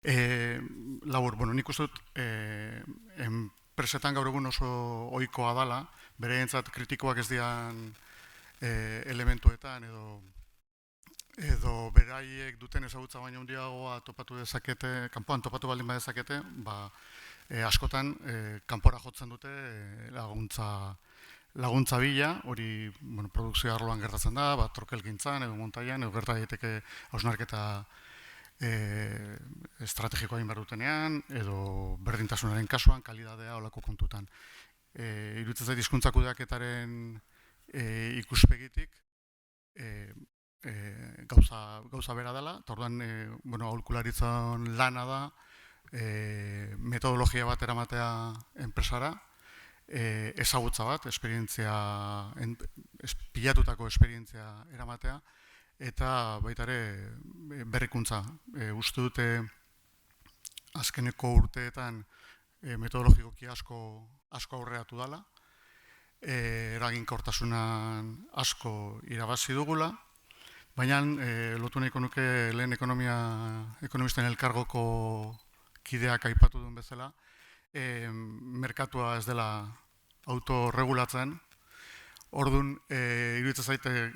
Labur, nik uste dut, enpresetan gaur egun oso ohikoa dala, bereentzat kritikoak ez dian elementuetan edo beraiek duten ezagutza baino handiagoa topatu dezakete, kanpoan topatu baldin badezakete, askotan kanpora jotzen dute laguntza bila, hori produkzio arloan gertatzen da, trokelgintzan edo montaian, edo gerta daiteke hausnarketa estrategikoa egin behar dutenean, edo berdintasunaren kasuan, kalidadea olako kontutan. Iruditzen zait hizkuntza kudeaketaren ikuspegitik gauza bera dela, eta orduan aholkularitzan lana da metodologia bat eramatea enpresara, ezagutza bat, pilatutako esperientzia eramatea, eta baita ere berrikuntza. Uste dute azkeneko urteetan metodologikoki asko aurreratu dela, eraginkortasunan asko irabazi dugula, baina lotu nahiko nuke lehen ekonomisten elkargoko kideak aipatu duen bezala, merkatua ez dela autorregulatzen. Orduan, iruditzen zaite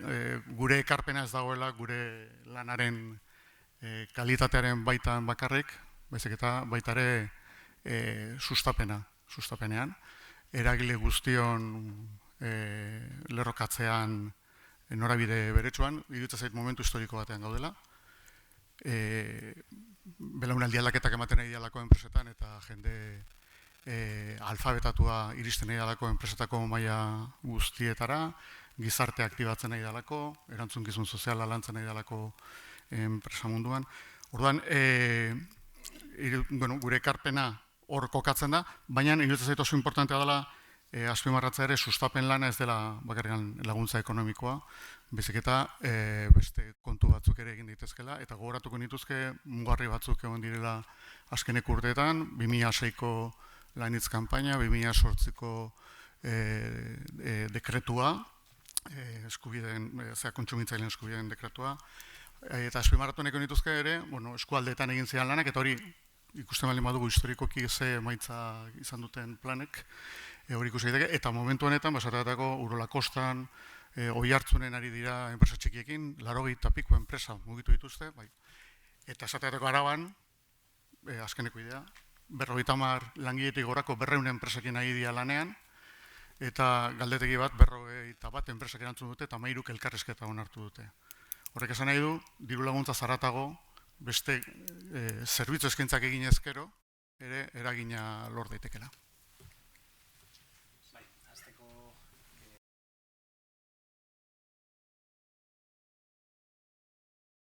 gure ekarpena ez dagoela gure lanaren kalitatearen baitan bakarrik, baizik eta baita ere sustapenean. Eragile guztion lerrokatzean norabide beretsuan, iruditzen zait momentu historiko batean gaudela. Belaunaldi aldaketak ematen nahi dialako enpresetan eta jende alfabetatua iristen nahi dalako enpresetako maila guztietara, gizarte aktibatzen nahi dalako, erantzunkizun soziala lantzen nahi dalako enpresa munduan. Orduan, gure ekarpena hor kokatzen da, baina iruditzen zait oso importantea dela azpimarratzea ere sustapen lana ez dela bakarrik laguntza ekonomikoa, baizik eta beste kontu batzuk ere egin daitezkela, eta gogoratuko nituzke mugarri batzuk egon direla azkeneko urteetan, 2006ko lanitz kanpaina, 2008ko dekretua, kontsumitzaileen eskubideen dekretua, eta azpimarratu nahiko nituzke ere, eskualdeetan egin zidan lanak, eta hori ikusten baldin badugu historikoki ze emaitza izan duten planek, hori ikusi daiteke, eta momentu honetan, esateatako Urola Kostan, Oiartzunen ari dira enpresa txikiekin, 80 piko enpresa mugitu dituzte, eta esateatako Araban, azkeneko idea, 50 langiletik gorako 200 enpresekin ari dira lanean, eta galdetegi bat 51 enpresak erantzun dute, eta 13 elkarrizketa onartu dute. Horrek esan nahi du, diru laguntza zaratago, beste zerbitzu eskaintzak egin ezkero, ere eragina lor daitekela.